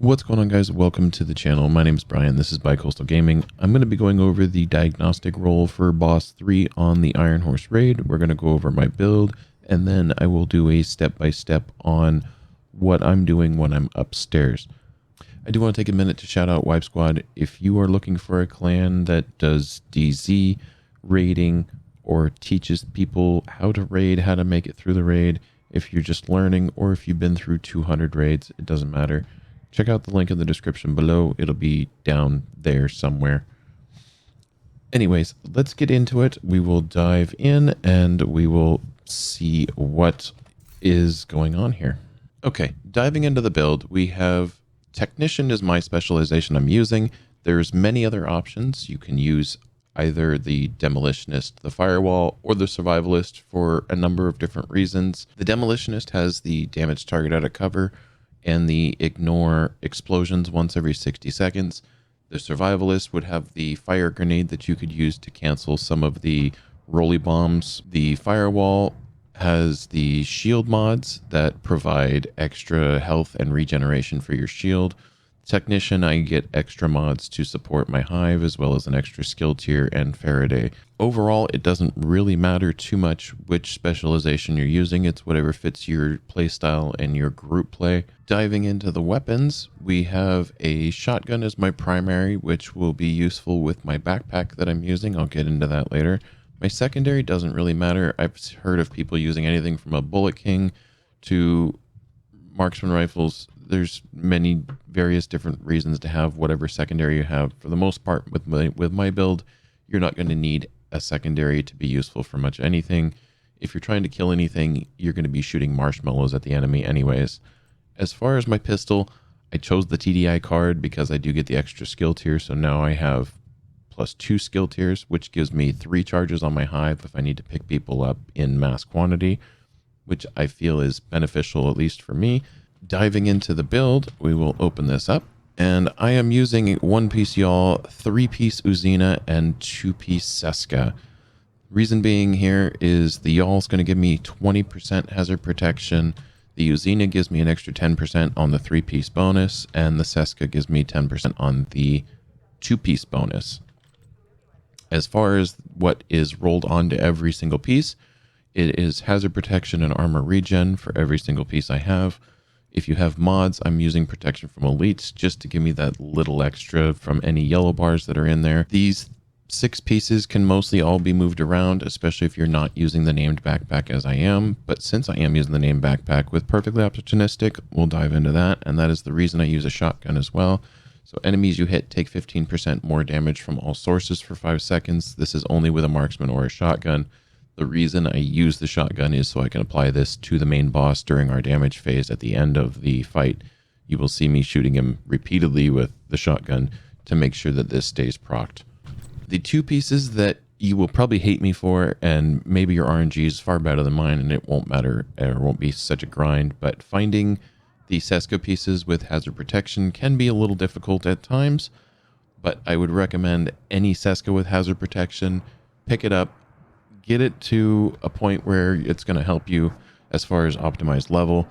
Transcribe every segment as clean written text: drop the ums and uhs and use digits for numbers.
What's going on, guys? Welcome to the channel. My name is Brian. This is Bicoastal Gaming. I'm going to be going over the diagnostic role for boss 3 on the Iron Horse raid. We're going to go over my build, and then I will do a step-by-step on what I'm doing when I'm upstairs. I do want to take a minute to shout out Wipe Squad. If you are looking for a clan that does DZ raiding or teaches people how to raid, how to make it through the raid, if you're just learning or if you've been through 200 raids, it doesn't matter. Check out the link in the description below. It'll be down there somewhere. Anyways, let's get into it. We will dive in and we will see what is going on here. Okay, diving into the build, we have Technician is my specialization I'm using. There's many other options. You can use either the Demolitionist, the Firewall, or the Survivalist for a number of different reasons. The Demolitionist has the damage target out of cover and the ignore explosions once every 60 seconds. The Survivalist would have the fire grenade that you could use to cancel some of the rolly bombs. The Firewall has the shield mods that provide extra health and regeneration for your shield. Technician, I get extra mods to support my hive, as well as an extra skill tier and Faraday. Overall, it doesn't really matter too much which specialization you're using. It's whatever fits your playstyle and your group play. Diving into the weapons, we have a shotgun as my primary, which will be useful with my backpack that I'm using. I'll get into that later. My secondary doesn't really matter. I've heard of people using anything from a Bullet King to marksman rifles. There's many various different reasons to have whatever secondary you have. For the most part, with my build, you're not going to need a secondary to be useful for much anything. If you're trying to kill anything, you're going to be shooting marshmallows at the enemy anyways. As far as my pistol, I chose the TDI card because I do get the extra skill tier, so now I have +2 skill tiers, which gives me 3 charges on my hive if I need to pick people up in mass quantity, which I feel is beneficial, at least for me. Diving into the build, we will open this up, and I am using 1-piece Yawl, 3-piece Uzina, and 2-piece Seska. Reason being here is the Yawl is going to give me 20% hazard protection, the Uzina gives me an extra 10% on the 3-piece bonus, and the Seska gives me 10% on the 2-piece bonus. As far as what is rolled onto every single piece, it is hazard protection and armor regen for every single piece I have. If you have mods, I'm using protection from elites just to give me that little extra from any yellow bars that are in there. These 6 pieces can mostly all be moved around, especially if you're not using the named backpack as I am. But since I am using the named backpack with perfectly opportunistic, we'll dive into that. And that is the reason I use a shotgun as well. So enemies you hit take 15% more damage from all sources for 5 seconds. This is only with a marksman or a shotgun. The reason I use the shotgun is so I can apply this to the main boss during our damage phase at the end of the fight. You will see me shooting him repeatedly with the shotgun to make sure that this stays procced. The 2 pieces that you will probably hate me for, and maybe your RNG is far better than mine and it won't matter or won't be such a grind, but finding the Seska pieces with hazard protection can be a little difficult at times, but I would recommend any Seska with hazard protection. Pick it up, get it to a point where it's going to help you as far as optimized level,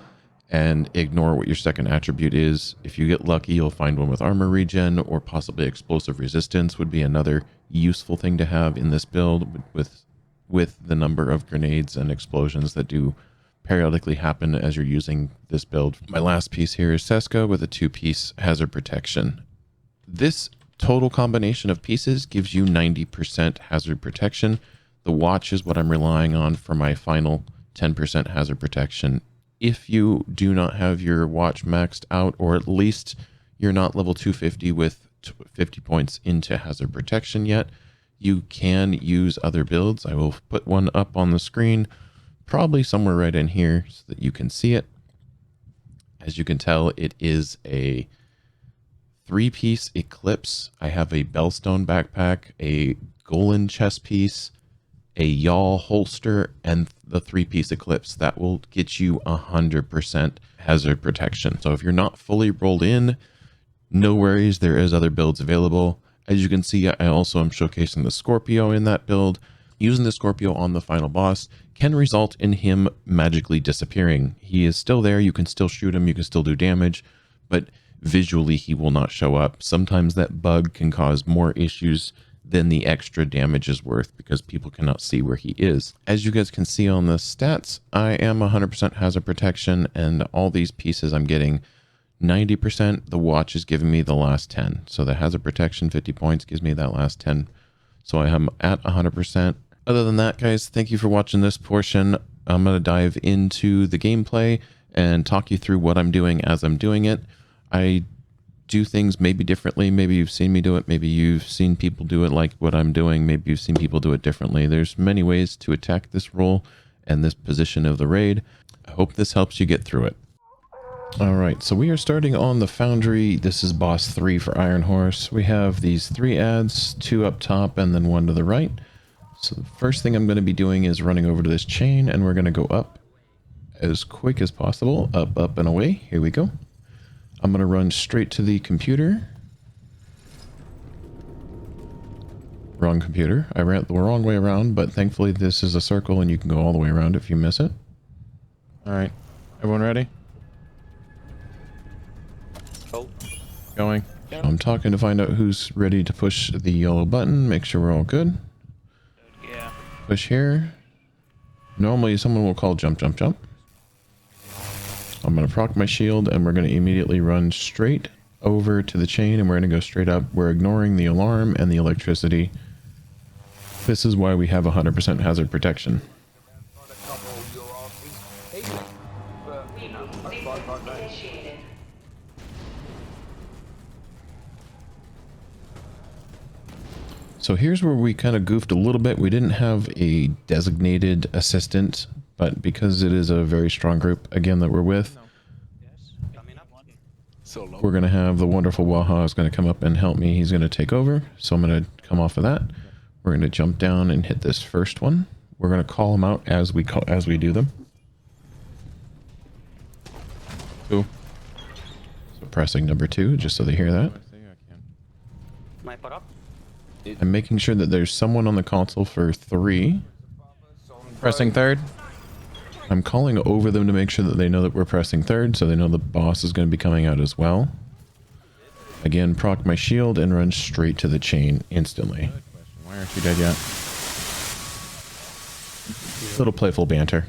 and ignore what your second attribute is. If you get lucky, you'll find one with armor regen or possibly explosive resistance would be another useful thing to have in this build with the number of grenades and explosions that do periodically happen as you're using this build. My last piece here is Seska with a 2-piece hazard protection. This total combination of pieces gives you 90% hazard protection. The watch is what I'm relying on for my final 10% hazard protection. If you do not have your watch maxed out, or at least you're not level 250 with 50 points into hazard protection yet, you can use other builds. I will put one up on the screen, probably somewhere right in here so that you can see it. As you can tell, it is a 3-piece Eclipse. I have a Bellstone backpack, a Golan chest piece, a Yawl holster, and the 3-piece Eclipse. That will get you 100% hazard protection. So if you're not fully rolled in, no worries, there is other builds available. As you can see, I also am showcasing the Scorpio in that build. Using the Scorpio on the final boss can result in him magically disappearing. He is still there, you can still shoot him, you can still do damage, but visually he will not show up. Sometimes that bug can cause more issues than the extra damage is worth because people cannot see where he is. As you guys can see on the stats, I am 100% hazard protection, and all these pieces I'm getting 90%. The watch is giving me the last 10. So the hazard protection 50 points gives me that last 10. So I am at 100%. Other than that, guys, thank you for watching this portion. I'm going to dive into the gameplay and talk you through what I'm doing as I'm doing it. I do things maybe differently. Maybe you've seen me do it. Maybe you've seen people do it like what I'm doing. Maybe you've seen people do it differently. There's many ways to attack this role and this position of the raid. I hope this helps you get through it. All right, so we are starting on the Foundry. This is boss 3 for Iron Horse. We have these 3 ads, 2 up top and then 1 to the right. So the first thing I'm going to be doing is running over to this chain, and we're going to go up as quick as possible. Up, up, and away. Here we go. I'm going to run straight to the computer. Wrong computer. I ran the wrong way around, but thankfully this is a circle and you can go all the way around if you miss it. All right, everyone ready? Oh. Going. I'm talking to find out who's ready to push the yellow button. Make sure we're all good. Yeah. Push here. Normally someone will call jump, jump, jump. I'm going to proc my shield and we're going to immediately run straight over to the chain and we're going to go straight up. We're ignoring the alarm and the electricity. This is why we have 100% hazard protection. So here's where we kind of goofed a little bit. We didn't have a designated assistant, but because it is a very strong group, again, that we're with, we're going to have the wonderful Waha is going to come up and help me. He's going to take over. So I'm going to come off of that. We're going to jump down and hit this first one. We're going to call them out as we do them. Cool. So pressing number 2, just so they hear that. I'm making sure that there's someone on the console for 3. Pressing 3rd. I'm calling over them to make sure that they know that we're pressing 3rd, so they know the boss is going to be coming out as well. Again, proc my shield and run straight to the chain instantly. Why aren't you dead yet? Little playful banter.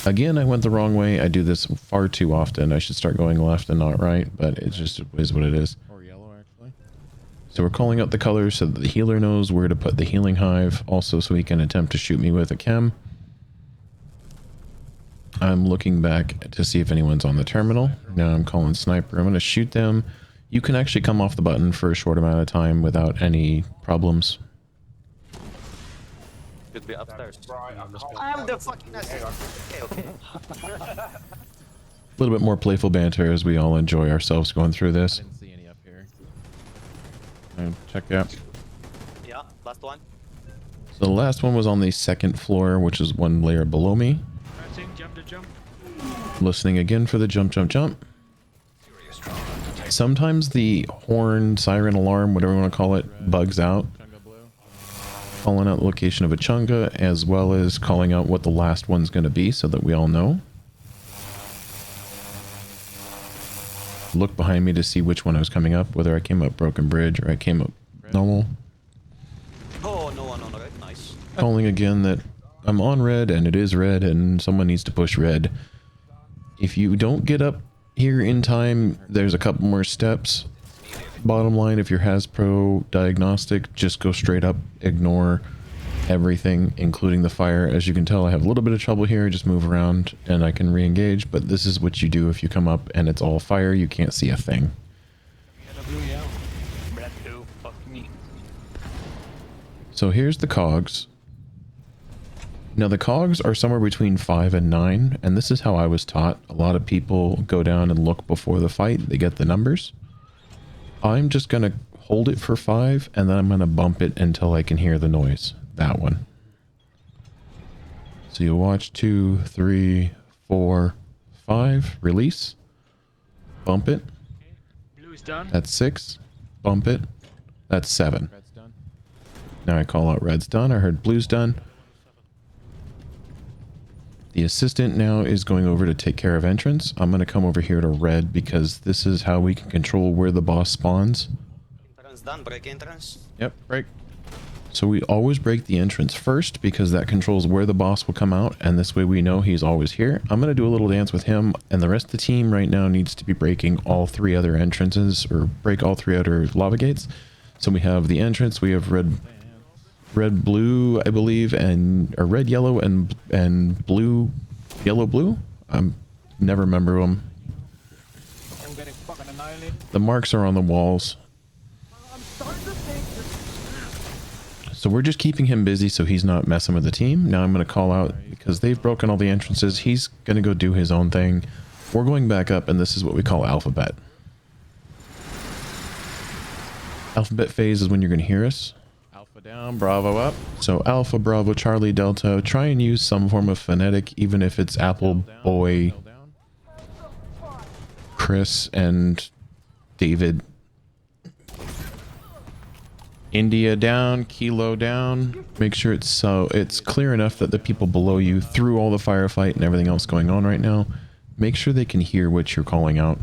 Again, I went the wrong way. I do this far too often. I should start going left and not right, but it just is what it is. Or yellow, actually. So we're calling out the colors so that the healer knows where to put the healing hive. Also, so he can attempt to shoot me with a chem. I'm looking back to see if anyone's on the terminal. Now I'm calling sniper. I'm going to shoot them. You can actually come off the button for a short amount of time without any problems. Could be upstairs. I'm the fucking assistant. Okay. A little bit more playful banter as we all enjoy ourselves going through this. I didn't see any up here. Check out. Yeah, last one. So the last one was on the 2nd floor, which is 1 layer below me. Pressing jump to jump. Listening again for the jump, jump, jump. Sometimes the horn, siren, alarm, whatever you want to call it, bugs out. Calling out the location of a chunga, as well as calling out what the last one's going to be so that we all know. Look behind me to see which one I was coming up, whether I came up Broken Bridge or I came up normal. Oh, no, right, nice. Calling again that I'm on red and it is red and someone needs to push red. If you don't get up here in time, there's a couple more steps. Bottom line, if you're Hasbro Diagnostic, just go straight up, ignore everything, including the fire. As you can tell, I have a little bit of trouble here. Just move around and I can re-engage, but this is what you do if you come up and it's all fire. You can't see a thing. So here's the cogs. Now the cogs are somewhere between 5 and 9, and this is how I was taught. A lot of people go down and look before the fight. They get the numbers. I'm just going to hold it for 5, and then I'm going to bump it until I can hear the noise. That one. So you watch 2, 3, 4, 5. Release. Bump it. Blue's done. That's 6. Bump it. That's 7. Red's done. Now I call out red's done. I heard blue's done. The assistant now is going over to take care of entrance. I'm going to come over here to red because this is how we can control where the boss spawns. Entrance done, break entrance. Yep, break. So we always break the entrance first because that controls where the boss will come out, and this way we know he's always here. I'm going to do a little dance with him, and the rest of the team right now needs to be breaking all 3 other entrances, or break all 3 other lava gates. So we have the entrance, we have red, blue, I believe, and or red, yellow, and blue, yellow, blue. Never remember them. I'm getting fucking annihilated. The marks are on the walls. So we're just keeping him busy so he's not messing with the team. Now I'm going to call out because they've broken all the entrances. He's going to go do his own thing. We're going back up, and this is what we call alphabet. Alphabet phase is when you're going to hear us. Alpha down, Bravo up. So Alpha, Bravo, Charlie, Delta. Try and use some form of phonetic, even if it's Apple, Boy, Chris, and David. India down, Kilo down. Make sure it's clear enough that the people below you, through all the firefight and everything else going on right now, make sure they can hear what you're calling out.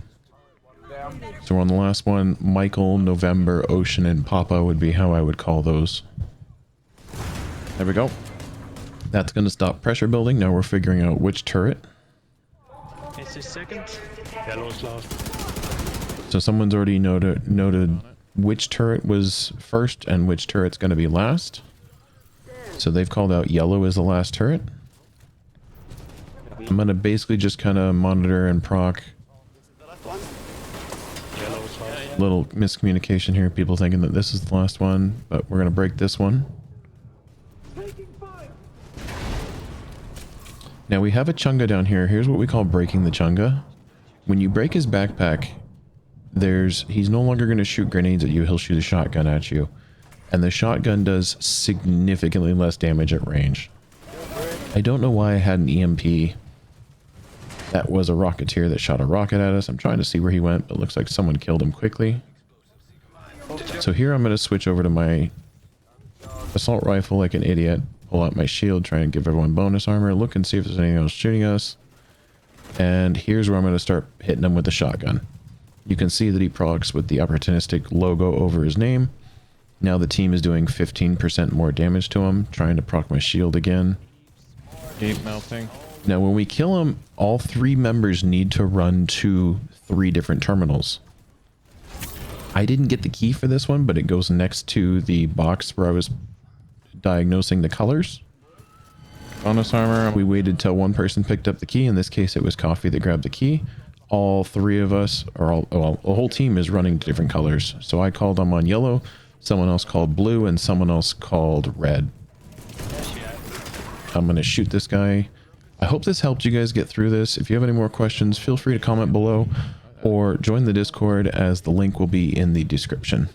So we're on the last one. Michael, November, Ocean, and Papa would be how I would call those. There we go. That's going to stop pressure building. Now we're figuring out which turret. It's the second. Yellow's last. So someone's already noted which turret was first and which turret's going to be last. So they've called out yellow as the last turret. I'm going to basically just kind of monitor and proc. Yellow's last. Little miscommunication here. People thinking that this is the last one, but we're going to break this one. Now we have a Chunga down here. Here's what we call breaking the Chunga. When you break his backpack, he's no longer going to shoot grenades at you. He'll shoot a shotgun at you. And the shotgun does significantly less damage at range. I don't know why I had an EMP. That was a rocketeer that shot a rocket at us. I'm trying to see where he went, but it looks like someone killed him quickly. So here I'm going to switch over to my assault rifle like an idiot. Pull out my shield, try and give everyone bonus armor. Look and see if there's anything else shooting us. And here's where I'm going to start hitting them with the shotgun. You can see that he procs with the opportunistic logo over his name. Now the team is doing 15% more damage to him. Trying to proc my shield again. Keep melting. Now when we kill him, all 3 members need to run to 3 different terminals. I didn't get the key for this one, but it goes next to the box where I was diagnosing the colors. Bonus armor. We waited till one person picked up the key. In this case, it was Coffee that grabbed the key. All 3 of us, or the whole team is running to different colors. So I called them on yellow, someone else called blue, and someone else called red. I'm going to shoot this guy. I hope this helped you guys get through this. If you have any more questions, feel free to comment below or join the Discord, as the link will be in the description.